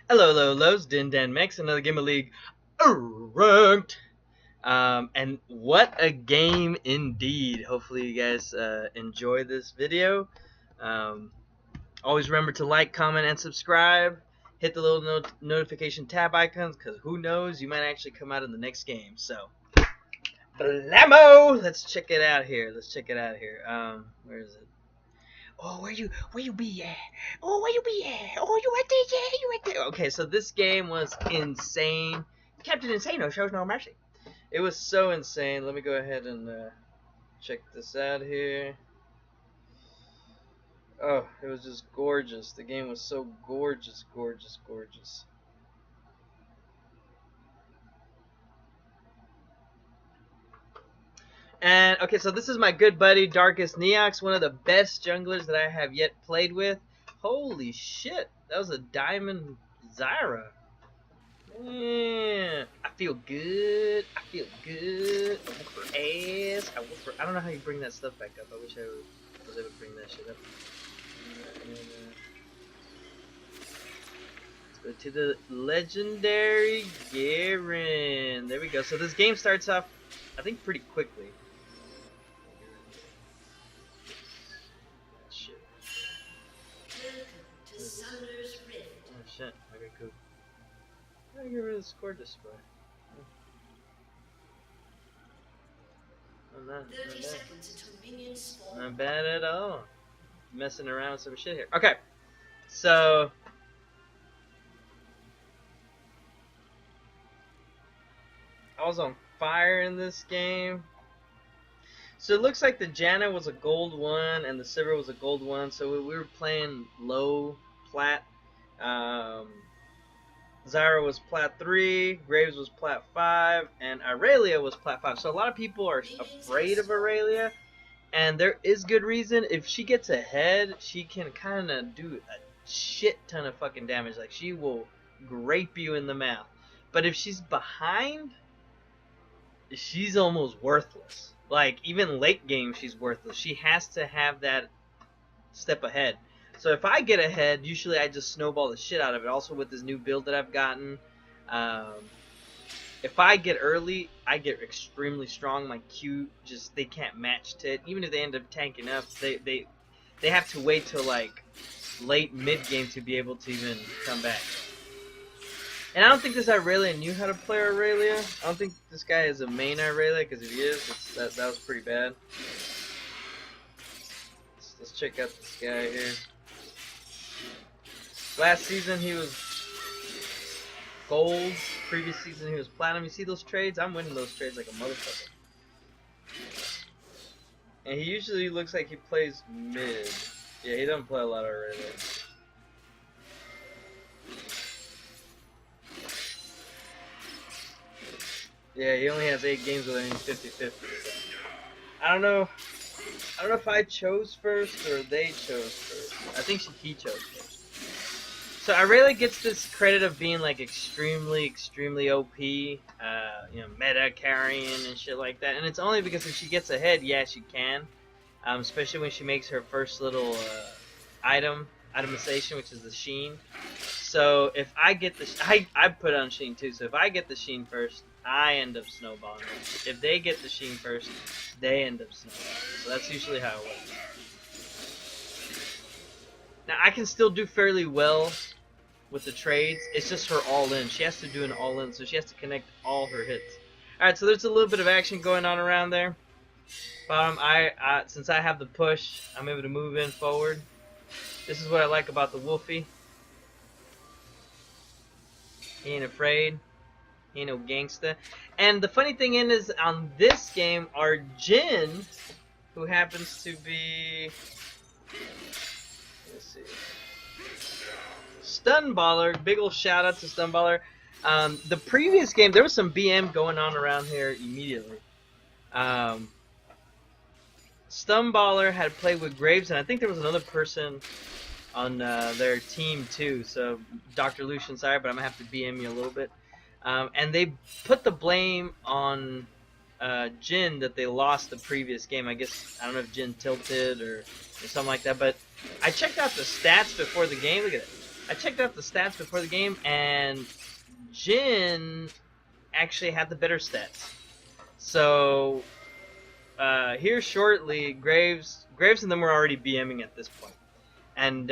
Hello, it's Dindanmex, another game of League ranked. And what a game indeed. Hopefully you guys enjoy this video. Um, Always remember to like, comment, and subscribe. Hit the little notification tab icons, because who knows, you might actually come out in the next game. So, blammo! Let's check it out here. Where is it? Oh, where you be at? Oh, where you be at? Oh, you right there, yeah, you right there. Okay, so this game was insane. Captain Insano shows no mercy. It was so insane. Let me go ahead and check this out here. Oh, it was just gorgeous. The game was so gorgeous. And okay, so this is my good buddy Darkest Neox, one of the best junglers that I have yet played with. Holy shit, that was a diamond Zyra. Yeah, I feel good. I work for ass. I don't know how you bring that stuff back up. I wish I was able to bring that shit up. Let's go to the legendary Garen. There we go. So this game starts off, I think, pretty quickly. Shit. Oh shit. Okay, cool. I gotta get rid of the score display. Oh, not bad. Not bad at all. Messing around with some shit here. Okay, so I was on fire in this game. So it looks like the Janna was a gold 1 and the Silver was a gold 1. So we were playing low plat. Zyra was plat 3, Graves was plat 5, and Irelia was plat 5. So a lot of people are afraid of Irelia, and there is good reason. If she gets ahead, she can kind of do a shit ton of fucking damage. Like, she will grape you in the mouth. But if she's behind, she's almost worthless. Like, even late game, she's worthless. She has to have that step ahead. So if I get ahead, usually I just snowball the shit out of it. Also with this new build that I've gotten, if I get early, I get extremely strong. My Q they can't match to it. Even if they end up tanking up, they have to wait till like late mid game to be able to even come back. And I don't think this Irelia knew how to play Irelia. I don't think this guy is a main Irelia, because if he is, that was pretty bad. Let's check out this guy here. Last season he was gold. Previous season he was platinum. You see those trades? I'm winning those trades like a motherfucker. And he usually looks like he plays mid. Yeah, he doesn't play a lot of Irelia. Yeah, he only has 8 games with 50-50. I don't know if I chose first or they chose first. I think he chose first. So Irelia gets this credit of being like extremely OP, meta carrying and shit like that. And it's only because if she gets ahead, yeah, she can. Especially when she makes her first little itemization, which is the Sheen. So if I get the, I put on Sheen too. So if I get the Sheen first, I end up snowballing. If they get the Sheen first, they end up snowballing. So that's usually how it works. Now I can still do fairly well with the trades. It's just her all-in. She has to do an all-in, so she has to connect all her hits. Alright, so there's a little bit of action going on around there. Bottom, since I have the push, I'm able to move in forward. This is what I like about the Wolfie. He ain't afraid. He ain't no gangsta. And the funny thing is, on this game, our Jin, who happens to be... let's see... Stunballer, big ol' shout out to Stunballer. The previous game, there was some BM going on around here immediately. Stunballer had played with Graves, and I think there was another person on their team too. So, Dr. Lucian, sorry, but I'm going to have to BM you a little bit. And they put the blame on Jin that they lost the previous game. I guess, I don't know if Jin tilted or something like that, but I checked out the stats before the game. Look at it. I checked out the stats before the game, and Jin actually had the better stats. So here shortly, Graves and them were already BMing at this point, and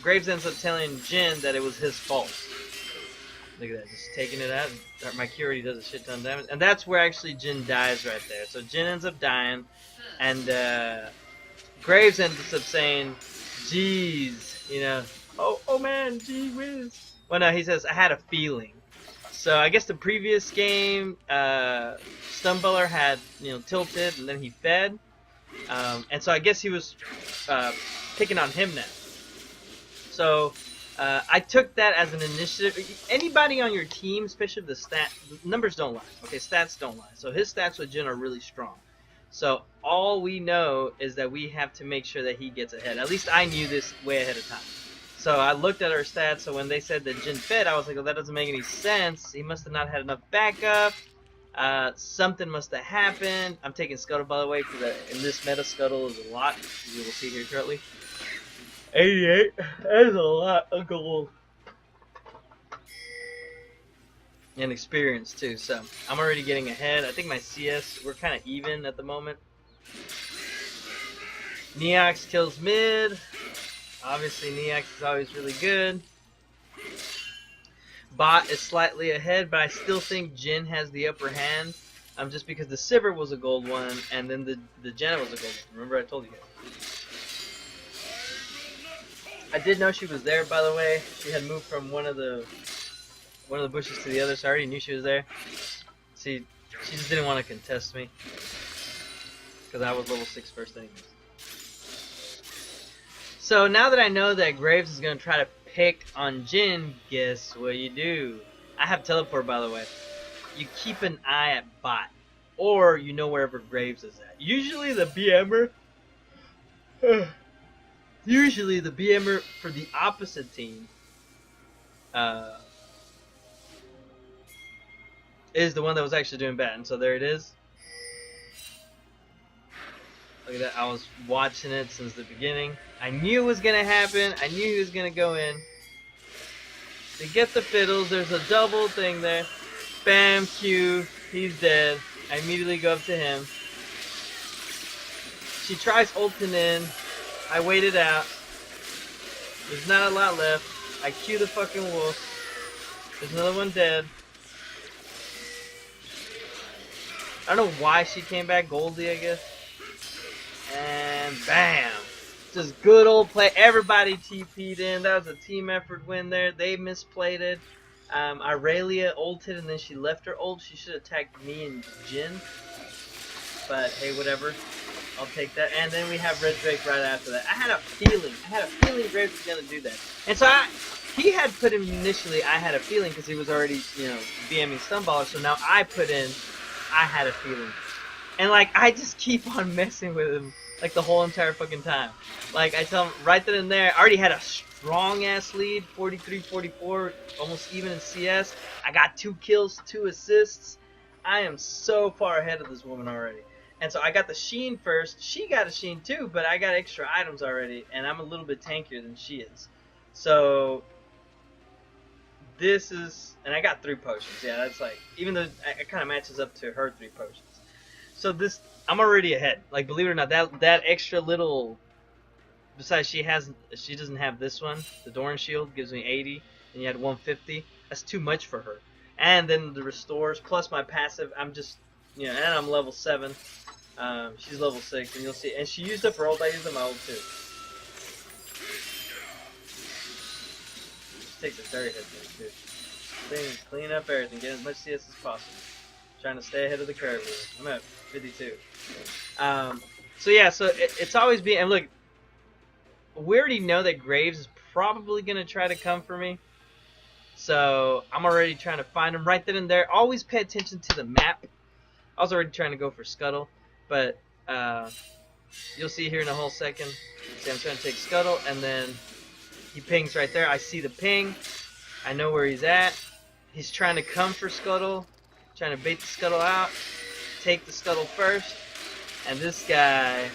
Graves ends up telling Jin that it was his fault. Look at that, just taking it out. My Q already does a shit ton of damage, and that's where actually Jin dies right there. So Jin ends up dying, and Graves ends up saying, "Jeez, you know, oh man, gee whiz." Well, no, he says, "I had a feeling." So I guess the previous game, Stumbuller had tilted, and then he fed, and so I guess he was picking on him now. So I took that as an initiative. Anybody on your team, especially the numbers don't lie. Okay, stats don't lie. So his stats with Jin are really strong. So all we know is that we have to make sure that he gets ahead. At least I knew this way ahead of time. So I looked at our stats. So when they said that Jin fed, I was like, well, that doesn't make any sense. He must have not had enough backup. Something must have happened. I'm taking Scuttle, by the way, because in this meta, Scuttle is a lot, as you will see here shortly. 88. That is a lot of gold. And experience, too. So, I'm already getting ahead. I think my CS, we're kind of even at the moment. Neox kills mid. Obviously, Neox is always really good. Bot is slightly ahead, but I still think Jin has the upper hand. Just because the Sivir was a gold one, and then the Jenna was a gold one. Remember I told you guys. I did know she was there, by the way. She had moved from one of the bushes to the other, so I already knew she was there. See, she just didn't want to contest me, because I was level 6 first anyways. So now that I know that Graves is going to try to pick on Jin, guess what you do? I have teleport, by the way. You keep an eye at bot, or you know wherever Graves is at. Usually the BMer for the opposite team is the one that was actually doing bad. And so there it is. Look at that. I was watching it since the beginning. I knew it was going to happen. I knew he was going to go in. They get the fiddles. There's a double thing there. Bam, Q. He's dead. I immediately go up to him. She tries ulting in. I wait it out. There's not a lot left. I Q the fucking wolf. There's another one dead. I don't know why she came back. Goldie, I guess. And bam. Just good old play. Everybody TP'd in. That was a team effort win there. They misplayed it. Irelia ulted and then she left her ult. She should have attacked me and Jin. But hey, whatever. I'll take that. And then we have Red Drake right after that. I had a feeling Graves was going to do that. And so he had put in initially, I had a feeling because he was already, BMing Stumballer. So now I put in, I had a feeling. And like, I just keep on messing with him like the whole entire fucking time. Like, I tell him right then and there, I already had a strong ass lead, 43-44, almost even in CS. I got 2 kills, 2 assists. I am so far ahead of this woman already. And so I got the Sheen first. She got a Sheen too, but I got extra items already, and I'm a little bit tankier than she is. So this is, and I got 3 potions. Yeah, that's like, even though it kind of matches up to her 3 potions. So this, I'm already ahead. Like, believe it or not, that extra little, besides she doesn't have this one. The Doran Shield gives me 80, and you had 150. That's too much for her. And then the restores, plus my passive, I'm just, and I'm level 7. She's level 6, and you'll see. And she used up her ult. I used up my ult too. She takes a very hit there too. Clean up everything. Get as much CS as possible. Trying to stay ahead of the curve here. I'm at 52. So yeah, so it's always been. And look, we already know that Graves is probably gonna try to come for me. So I'm already trying to find him right then and there. Always pay attention to the map. I was already trying to go for Scuttle, but you'll see here in a whole second. See, I'm trying to take Scuttle, and then he pings right there. I see the ping. I know where he's at. He's trying to come for Scuttle, trying to bait the Scuttle out. Take the Scuttle first, and this guy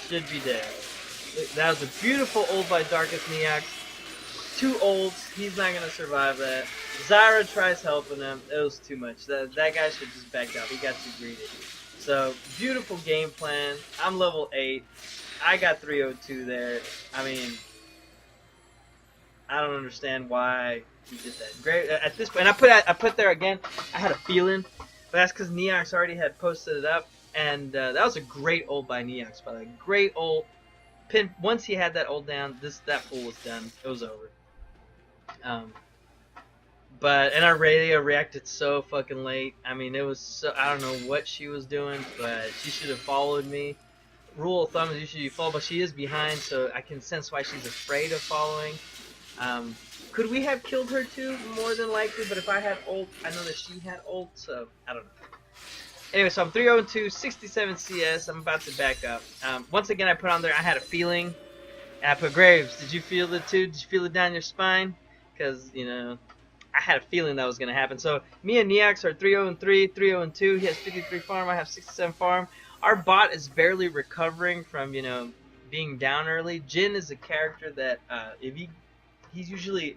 should be dead. That was a beautiful ult by Darkest Neox. 2 ults, he's not gonna survive that. Zyra tries helping him. It was too much. That guy should just back out. He got too greedy. So, beautiful game plan. I'm level 8. I got 302 there. I mean, I don't understand why he did that. Great at this point. And I put there again. I had a feeling, but that's because Neox already had posted it up, and that was a great ult by Neox. By the way, great ult. Once he had that ult down, that pool was done. It was over. But and Irelia reacted so fucking late. I mean, it was so, I don't know what she was doing, but she should have followed me. Rule of thumb is usually you follow, but she is behind, so I can sense why she's afraid of following. Could we have killed her too? More than likely, but if I had ult, I know that she had ult, so I don't know. Anyway, so I'm 302, 67 CS. I'm about to back up. Once again, I put on there, I had a feeling. And I put Graves. Did you feel it too? Did you feel it down your spine? Because, you know, I had a feeling that was going to happen. So, me and Neox are 3-0-3, 3-0-2. He has 53 farm. I have 67 farm. Our bot is barely recovering from, you know, being down early. Jhin is a character that, if he's usually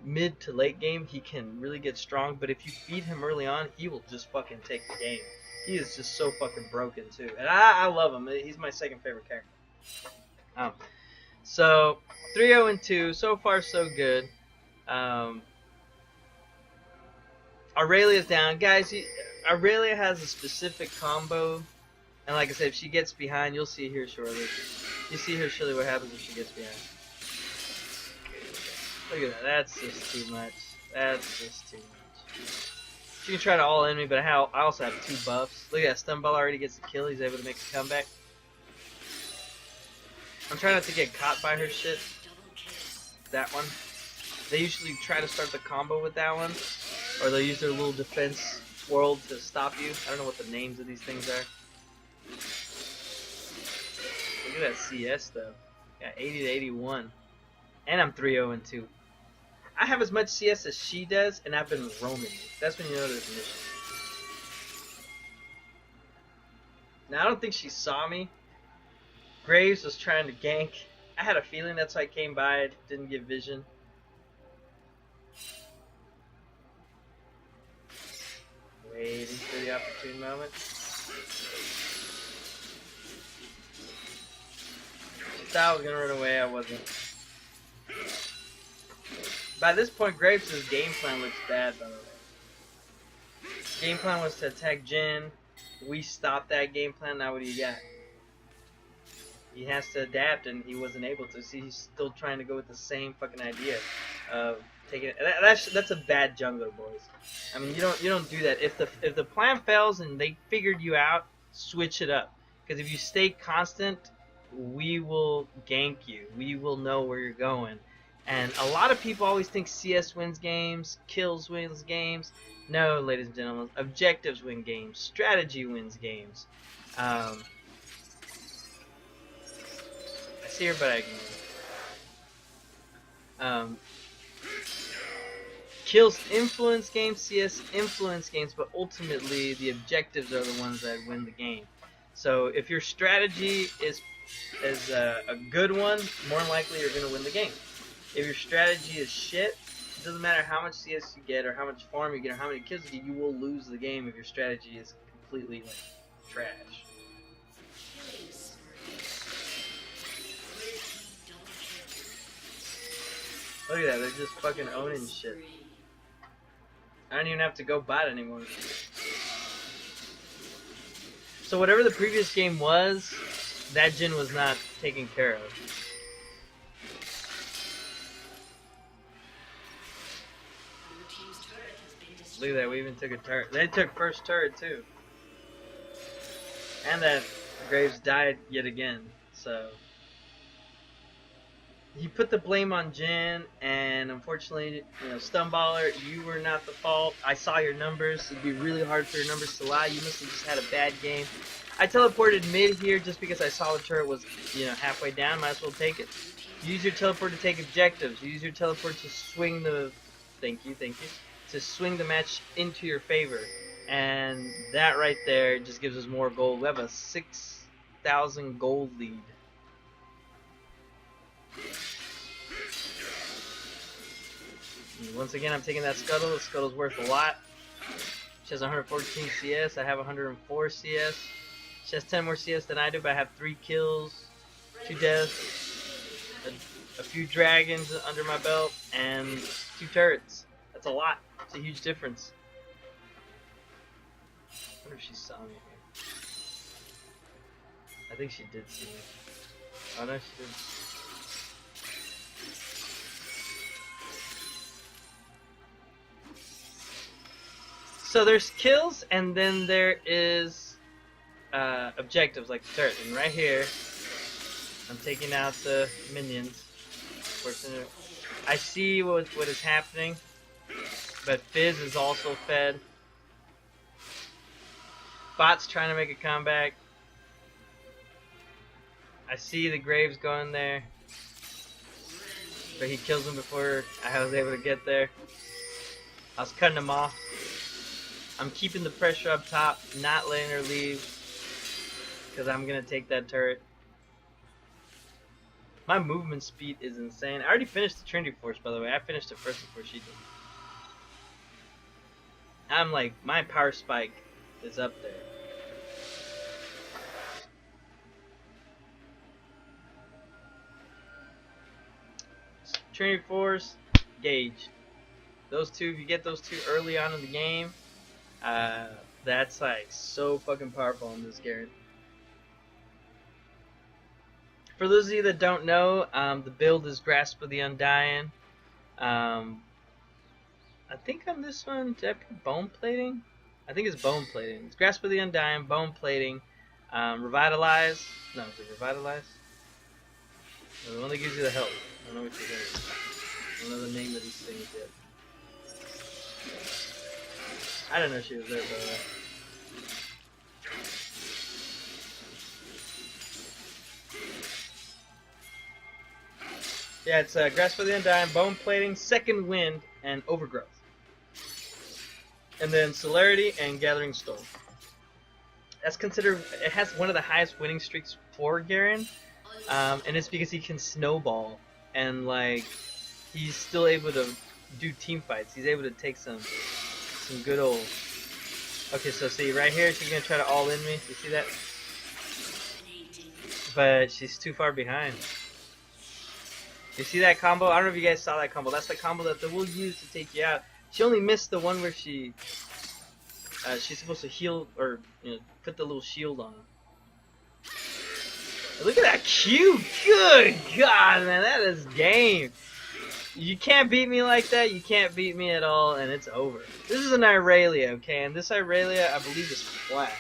mid to late game, he can really get strong, but if you feed him early on, he will just fucking take the game. He is just so fucking broken too, and I love him. He's my second favorite character. So 3-0-2, so far so good. Irelia's down, guys. Aurelia has a specific combo, and like I said, if she gets behind, you'll see here shortly. You see here shortly what happens if she gets behind. Look at that. That's just too much. That's just too much. She can try to all-in me, but I also have 2 buffs. Look at that. Stun Ball already gets a kill. He's able to make a comeback. I'm trying not to get caught by her shit. That one. They usually try to start the combo with that one. Or they'll use their little defense world to stop you. I don't know what the names of these things are. Look at that CS, though. Got 80 to 81. And I'm 3-0-2. I have as much CS as she does, and I've been roaming. That's when you know there's an issue. Now, I don't think she saw me. Graves was trying to gank. I had a feeling that's why I came by. Didn't get vision. Waiting for the opportune moment. She thought I was going to run away. I wasn't. By this point, Graves' game plan looks bad, by the way. Game plan was to attack Jhin. We stopped that game plan. Now what do you got? He has to adapt, and he wasn't able to. See, he's still trying to go with the same fucking idea of taking it. That's a bad jungler, boys. I mean, you don't do that. If the plan fails and they figured you out, switch it up. Because if you stay constant, we will gank you. We will know where you're going. And a lot of people always think CS wins games, kills wins games. No, ladies and gentlemen, objectives win games, strategy wins games. I see her, but I ignore. Kills influence games, CS influence games, but ultimately the objectives are the ones that win the game. So if your strategy is a good one, more than likely you're going to win the game. If your strategy is shit, it doesn't matter how much CS you get or how much farm you get or how many kills you get, you will lose the game if your strategy is completely like trash. Look at that, they're just fucking owning shit. I don't even have to go bot anymore. So whatever the previous game was, that Jhin was not taken care of. Look at that, we even took a turret. They took first turret too. And that Graves died yet again, so. He put the blame on Jhin, and unfortunately, you know, Stunballer, you were not the fault. I saw your numbers. It'd be really hard for your numbers to lie. You must have just had a bad game. I teleported mid here just because I saw the turret was, you know, halfway down. Might as well take it. Use your teleport to take objectives. Use your teleport to swing the... Thank you. To swing the match into your favor. And that right there just gives us more gold. We have a 6,000 gold lead. And once again, I'm taking that Scuttle. The Scuttle's worth a lot. She has 114 CS. I have 104 CS. She has 10 more CS than I do, but I have 3 kills, 2 deaths, a few dragons under my belt, and 2 turrets. That's a lot. It's a huge difference. I wonder if she saw me here. I think she did see me. Oh no, she didn't. So there's kills, and then there is objectives like the turret. And right here, I'm taking out the minions. I see what is happening, but Fizz is also fed. Bot's trying to make a comeback. I see the Graves going there, but he kills him before I was able to get there. I was cutting him off. I'm keeping the pressure up top, not letting her leave, because I'm going to take that turret. My movement speed is insane. I already finished the Trinity Force, by the way. I finished it first before she did. I'm like, my power spike is up there. Trinity Force, Gauge. Those two, if you get those two early on in the game, that's like so fucking powerful in this Garen. For those of you that don't know, the build is Grasp of the Undying. I think on this one, did I put Bone Plating? I think it's Bone Plating. It's Grasp of the Undying, Bone Plating, Revitalize. No, is it Revitalize? No, the one that gives you the health. I don't know which it is. I don't know the name of these things yet. I didn't know she was there, by the way. Yeah, it's Grasp of the Undying, Bone Plating, Second Wind, and Overgrowth. And then Celerity and Gathering Storm. That's considered, it has one of the highest winning streaks for Garen, and it's because he can snowball, and like, he's still able to do team fights. He's able to take some good old. Okay, so see right here, she's gonna try to all in me. You see that? But she's too far behind. You see that combo? I don't know if you guys saw that combo. That's the combo that they will use to take you out. She only missed the one where she's supposed to heal or put the little shield on. Look at that Q! Good God, man, that is game. You can't beat me like that. You can't beat me at all, and it's over. This is an Irelia, okay? And this Irelia, I believe, is PLAT.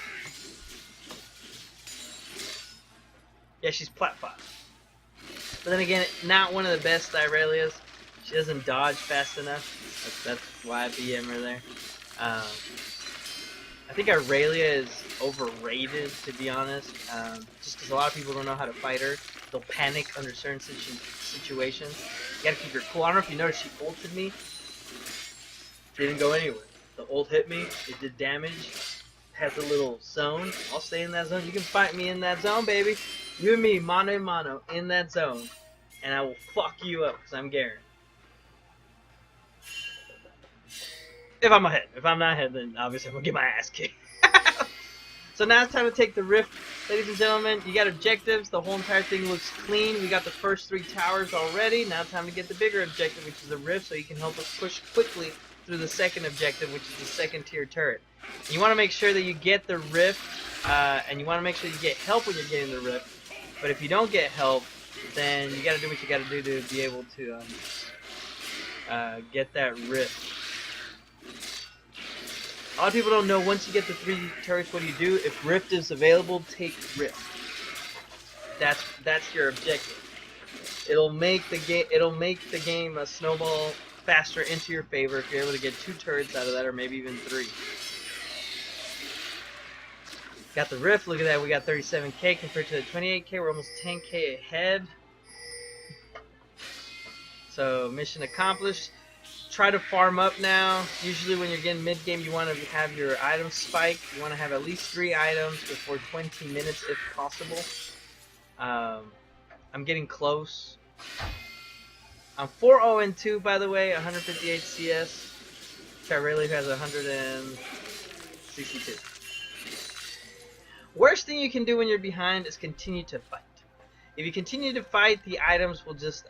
Yeah, she's PLAT 5. But then again, not one of the best Irelias. She doesn't dodge fast enough. That's why I BM her there. I think Irelia is overrated, to be honest. Just because a lot of people don't know how to fight her. They'll panic under certain situations. You gotta keep her cool. I don't know if you noticed, she ulted me. Didn't go anywhere. The ult hit me. It did damage. Has a little zone. I'll stay in that zone. You can fight me in that zone, baby. You and me, mano a mano, in that zone. And I will fuck you up, because I'm Garen. If I'm ahead. If I'm not ahead, then obviously I'm going to get my ass kicked. So now it's time to take the rift. Ladies and gentlemen, you got objectives. The whole entire thing looks clean. We got the first 3 towers already. Now it's time to get the bigger objective, which is the rift, so you can help us push quickly through the second objective, which is the second tier turret. You want to make sure that you get the rift, and you want to make sure you get help when you're getting the rift. But if you don't get help, then you got to do what you got to do to be able to get that rift. A lot of people don't know, once you get the 3 turrets, what do you do? If rift is available, take rift. That's your objective. It'll make the game a snowball faster into your favor if you're able to get 2 turrets out of that, or maybe even 3. Got the rift. Look at that. We got 37k compared to the 28k. We're almost 10k ahead. So mission accomplished. try to farm up now. Usually when you're getting mid-game, you want to have your items spike. You want to have at least 3 items before 20 minutes if possible. I'm getting close. I'm 4-0-2, by the way, 158 CS. Irelia has 162. Worst thing you can do when you're behind is continue to fight. If you continue to fight, the items will just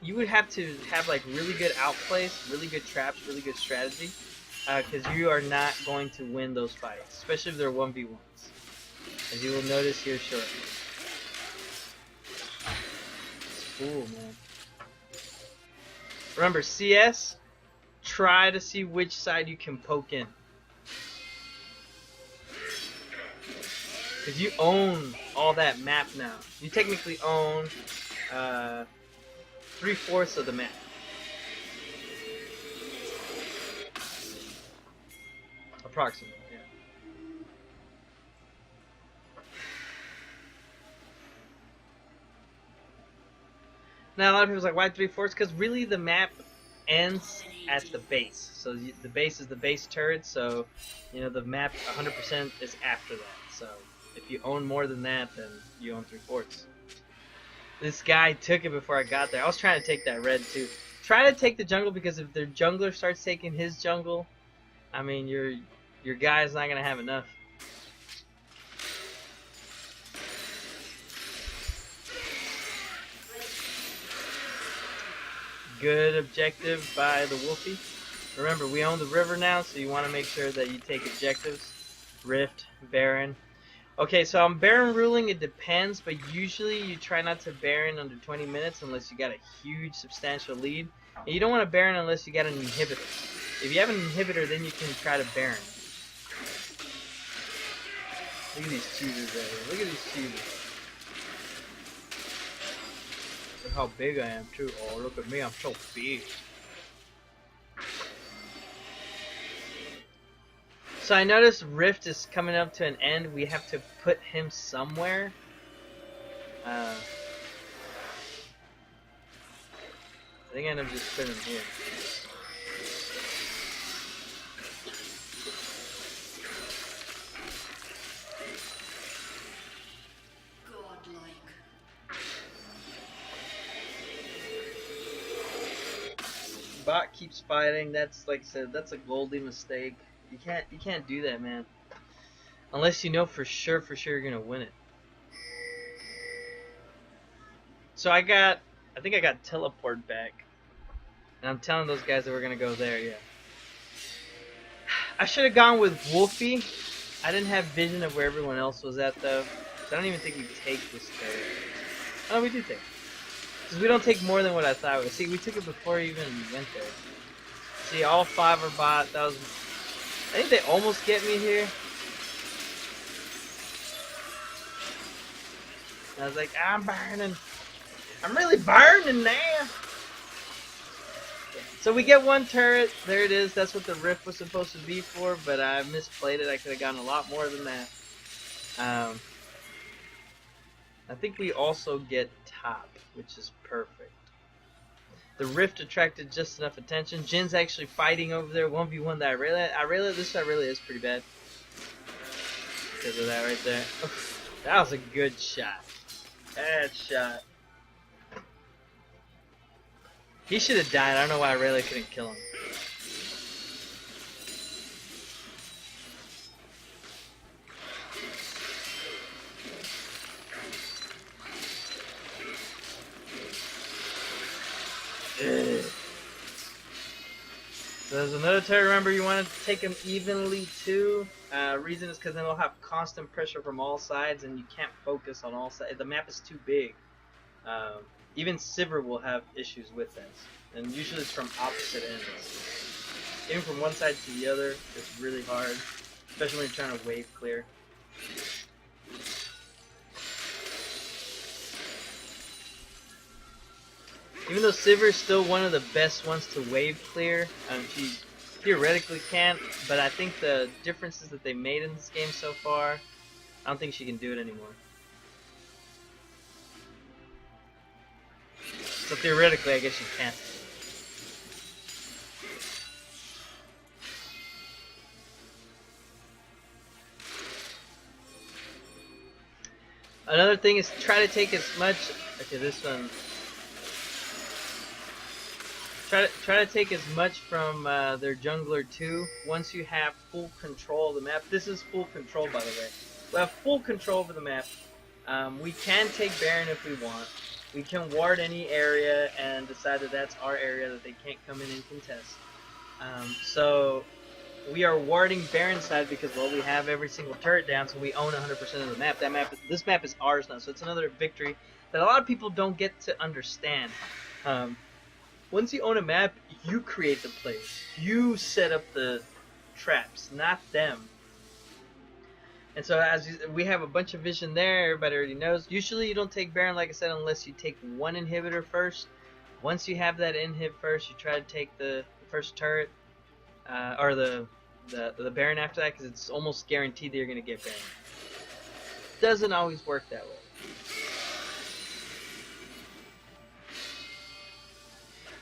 you would have to have like really good outplays, really good traps, really good strategy, because you are not going to win those fights, especially if they're 1v1s, as you will notice here shortly. It's cool, man. Remember, CS, try to see which side you can poke in. Because you own all that map now. You technically own 3/4 of the map. Approximately, yeah. Now a lot of people's like, why 3/4? Because really the map ends at the base. So the base is the base turret, so you know the map 100% is after that. So if you own more than that, then you own 3/4. This guy took it before I got there. I was trying to take that red too. Try to take the jungle, because if their jungler starts taking his jungle, I mean your guy's not gonna have enough. Good objective by the Wolfie. Remember, we own the river now, so you want to make sure that you take objectives. Rift, Baron. Okay, so I'm Baron ruling, it depends, but usually you try not to Baron under 20 minutes unless you got a huge substantial lead. And you don't want to Baron unless you got an inhibitor. If you have an inhibitor, then you can try to Baron. Look at these cheaters right here. Look at these cheaters. Look how big I am too. Oh, look at me, I'm so big. So I noticed Rift is coming up to an end. We have to put him somewhere. I think I end up just putting him here. Bot keeps fighting. That's, like I said, that's a Goldie mistake. You can't do that, man. Unless you know for sure you're gonna win it. So I think I got teleport back, and I'm telling those guys that we're gonna go there. Yeah. I should have gone with Wolfie. I didn't have vision of where everyone else was at though, so I don't even think we take this turret. Oh, we do take it. Because we don't take more than what I thought we would. See, we took it before we even went there. See, all 5 are bot. That was. I think they almost get me here. And I was like, I'm burning. I'm really burning now. So we get 1 turret. There it is. That's what the rift was supposed to be for, but I misplayed it. I could have gotten a lot more than that. I think we also get top, which is perfect. The rift attracted just enough attention. Jin's actually fighting over there, 1v1 the Irelia. This Irelia is pretty bad. Because of that right there. That was a good shot. Bad shot. He should have died. I don't know why Irelia couldn't kill him. So there's another turret. Remember, you want to take them evenly too. Reason is because then they'll have constant pressure from all sides, and you can't focus on all sides. The map is too big. Even Sivir will have issues with this, and usually it's from opposite ends. Even from one side to the other, it's really hard, especially when you're trying to wave clear. Even though Sivir is still one of the best ones to wave clear, she theoretically can't, but I think the differences that they made in this game so far, I don't think she can do it anymore. So theoretically, I guess she can't. Another thing is try to take as much. Okay, this one. Try to take as much from their jungler too. Once you have full control of the map, this is full control by the way. We have full control over the map. We can take Baron if we want. We can ward any area and decide that that's our area that they can't come in and contest. So we are warding Baron side because well we have every single turret down, so we own 100% of the map. This map is ours now, so it's another victory that a lot of people don't get to understand. Once you own a map, you create the plays. You set up the traps, not them. And so we have a bunch of vision there, everybody already knows. Usually you don't take Baron, like I said, unless you take one inhibitor first. Once you have that inhib first, you try to take the first turret, or the Baron after that, because it's almost guaranteed that you're going to get Baron. Doesn't always work that way.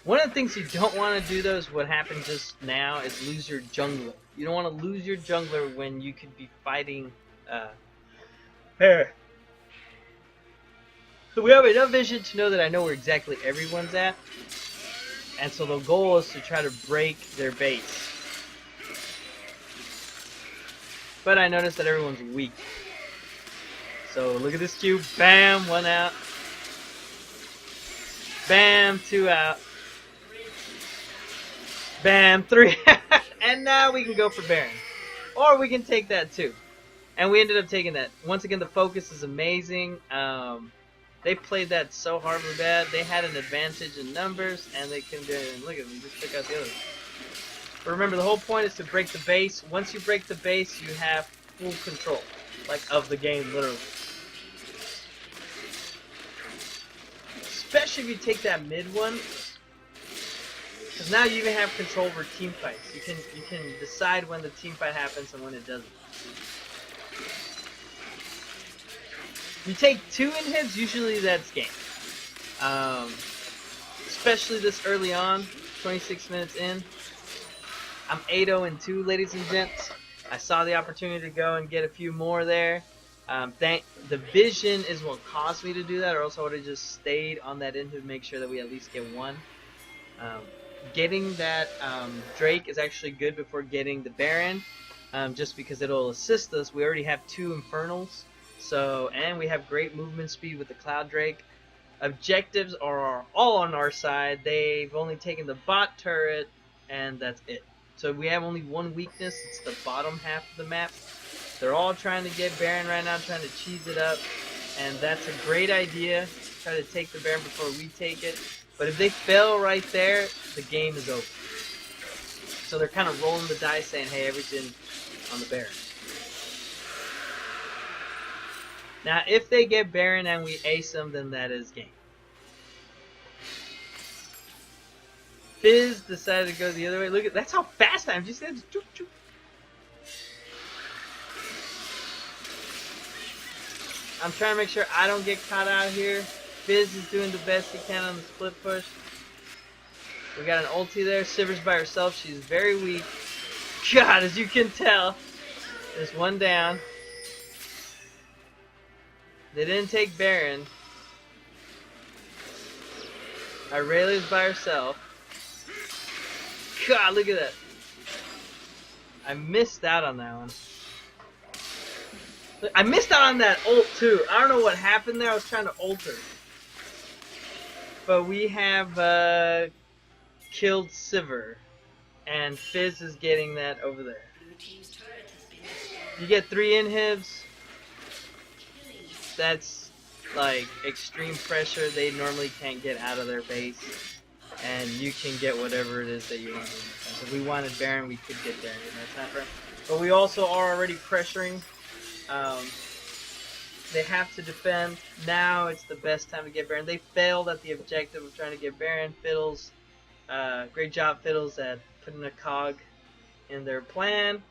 One of the things you don't want to do though is what happened just now is lose your jungler. You don't want to lose your jungler when you could be fighting here. So we have enough vision to know that I know where exactly everyone's at. And so the goal is to try to break their base. But I noticed that everyone's weak. So look at this cube. Bam, one out. Bam, two out. Bam, three. And now we can go for Baron. Or we can take that too. And we ended up taking that. Once again, the focus is amazing. They played that so horribly bad. They had an advantage in numbers, and they couldn't do it. And look at them, just took out the other. But remember, the whole point is to break the base. Once you break the base, you have full control, like of the game, literally. Especially if you take that mid one. Because now you even have control over team fights. You can decide when the team fight happens and when it doesn't. You take 2 inhibs, usually that's game. Especially this early on, 26 minutes in. I'm 8-0-2, ladies and gents. I saw the opportunity to go and get a few more there. The vision is what caused me to do that, or else I would have just stayed on that inhib to make sure that we at least get one. Getting that Drake is actually good before getting the Baron, just because it'll assist us. We already have 2 Infernals, and we have great movement speed with the Cloud Drake. Objectives are all on our side. They've only taken the bot turret, and that's it. So we have only one weakness. It's the bottom half of the map. They're all trying to get Baron right now, trying to cheese it up, and that's a great idea. Try to take the Baron before we take it. But if they fail right there, the game is over. So they're kind of rolling the dice saying, hey, everything on the Baron. Now, if they get Baron and we ace them, then that is game. Fizz decided to go the other way. Look at that's how fast I am. Just said, choop, choop. I'm trying to make sure I don't get caught out here. Fizz is doing the best he can on the split push. We got an ulti there. Sivir's by herself. She's very weak. God, as you can tell, there's one down. They didn't take Baron. Irelia's by herself. God, look at that. I missed out on that one. I missed out on that ult too. I don't know what happened there. I was trying to ult her. But we have killed Sivir. And Fizz is getting that over there. You get 3 inhibs. That's like extreme pressure. They normally can't get out of their base. And you can get whatever it is that you want. So if we wanted Baron, we could get Baron. That's not right. But we also are already pressuring. They have to defend. Now it's the best time to get Baron. They failed at the objective of trying to get Baron. Fiddles, great job Fiddles at putting a cog in their plan.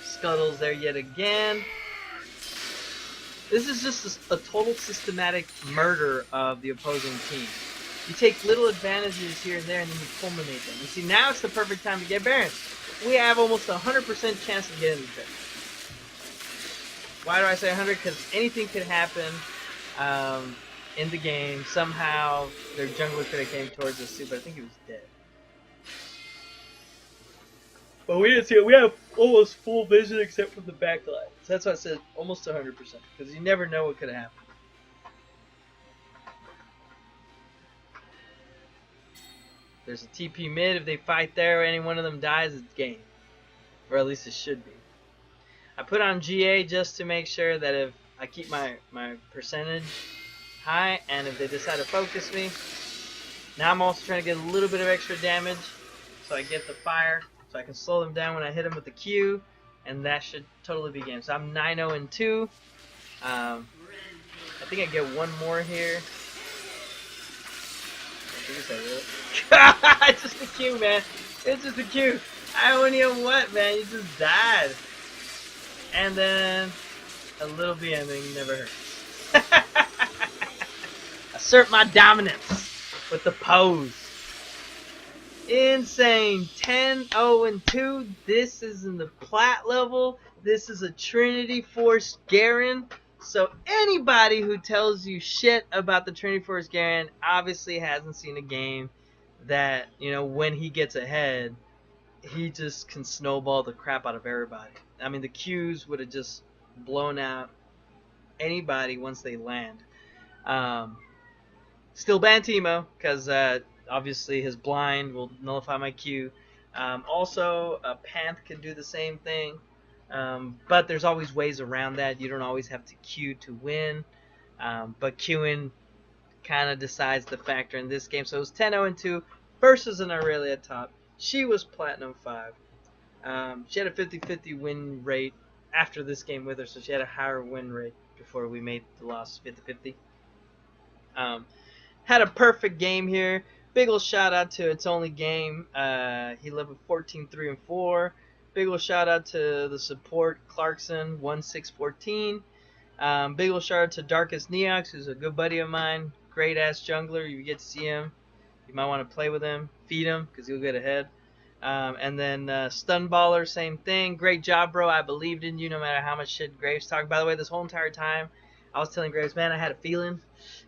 Scuttle's there yet again. This is just a total systematic murder of the opposing team. You take little advantages here and there and then you culminate them. You see, now it's the perfect time to get Baron. We have almost a 100% chance of getting the Baron. Why do I say 100? Because anything could happen in the game. Somehow their jungler could have came towards us too, but I think he was dead. But we didn't see it. We have almost full vision except from the backline. So that's why I said almost 100%. Because you never know what could have happened. There's a TP mid. If they fight there, any one of them dies, it's game. Or at least it should be. I put on GA just to make sure that if I keep my percentage high, and if they decide to focus me. Now I'm also trying to get a little bit of extra damage, so I get the fire, so I can slow them down when I hit them with the Q, and that should totally be game. So I'm 9-0-2. I think I get one more here. It's just a Q, man. It's just a Q. I don't even what, man. You just died. And then a little BMing never hurts. Assert my dominance with the pose. Insane. 10-0-2. This is in the plat level. This is a Trinity Force Garen. So anybody who tells you shit about the Trinity Force Garen obviously hasn't seen a game that, you know, when he gets ahead, he just can snowball the crap out of everybody. I mean, the Qs would have just blown out anybody once they land. Still ban Teemo, because obviously his blind will nullify my Q. Also, Panth can do the same thing. But there's always ways around that. You don't always have to Q to win. But Qing kind of decides the factor in this game. So it was 10-0-2 versus an Irelia top. She was Platinum 5. She had a 50-50 win rate after this game with her, so she had a higher win rate before we made the loss 50-50. Had a perfect game here. Big ol' shout out to It's Only Game. He leveled 14-3-4. Big ol' shout out to the support Clarkson 1614. Big ol' shout out to Darkest Neox, who's a good buddy of mine. Great ass jungler. You get to see him. You might want to play with him, feed him, because he'll get ahead. And then Stunballer, same thing. Great job, bro. I believed in you no matter how much shit Graves talked. By the way, this whole entire time, I was telling Graves, man, I had a feeling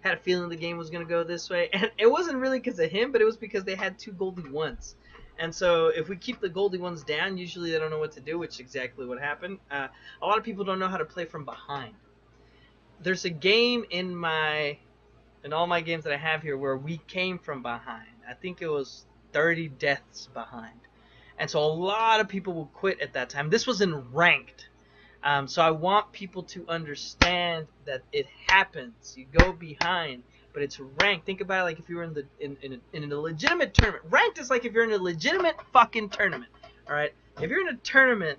the game was going to go this way. And it wasn't really because of him, but it was because they had 2 Goldie ones. And so if we keep the Goldie ones down, usually they don't know what to do, which is exactly what happened. A lot of people don't know how to play from behind. There's a game in all my games that I have here where we came from behind. I think it was 30 deaths behind. And so a lot of people will quit at that time. This was in ranked. So I want people to understand that it happens. You go behind, but it's ranked. Think about it like if you were in a legitimate tournament. Ranked is like if you're in a legitimate fucking tournament. Alright? If you're in a tournament,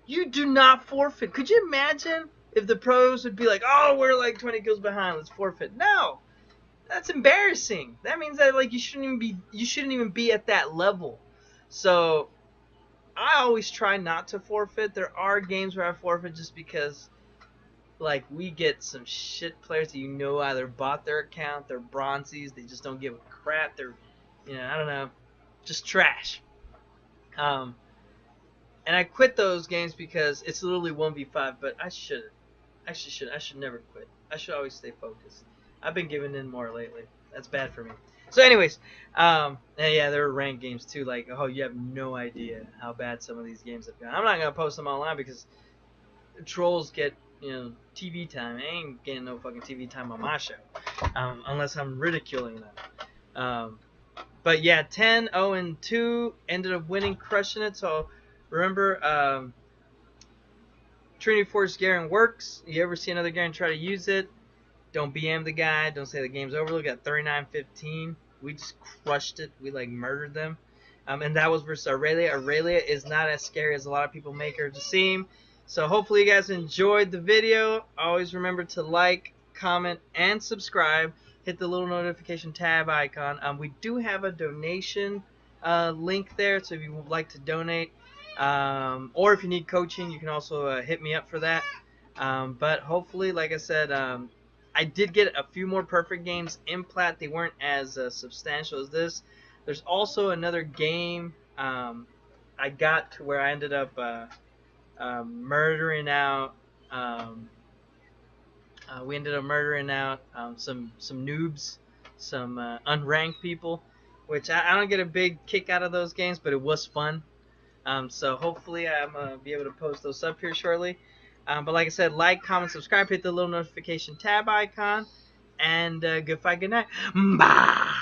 you do not forfeit. Could you imagine if the pros would be like, oh, we're like 20 kills behind, let's forfeit? No. That's embarrassing. That means that like you shouldn't even be at that level. So I always try not to forfeit. There are games where I forfeit just because like we get some shit players that either bought their account, they're bronzies, they just don't give a crap, they're I don't know, just trash. And I quit those games because it's literally 1v5, but I shouldn't. I should never quit. I should always stay focused. I've been giving in more lately. That's bad for me. So anyways, and yeah, there are ranked games too. Like, oh, you have no idea how bad some of these games have gone. I'm not gonna post them online because trolls get TV time. I ain't getting no fucking TV time on my show, unless I'm ridiculing them. But yeah, 10-0-2 ended up winning, crushing it. So remember, Trinity Force Garen works. You ever see another Garen try to use it? Don't BM the guy. Don't say the game's over. Look at 39-15. We just crushed it. We like murdered them. And that was versus Irelia. Irelia is not as scary as a lot of people make her to seem. So hopefully you guys enjoyed the video. Always remember to like, comment, and subscribe. Hit the little notification tab icon. We do have a donation link there. So if you would like to donate, or if you need coaching, you can also hit me up for that. But hopefully, like I said, I did get a few more perfect games in Plat. They weren't as substantial as this. There's also another game I got to where I ended up murdering out We ended up murdering out some noobs, some unranked people, which I don't get a big kick out of those games, but it was fun. So hopefully I'm gonna be able to post those up here shortly. But like I said, like, comment, subscribe, hit the little notification tab icon, and good fight, good night. Bye.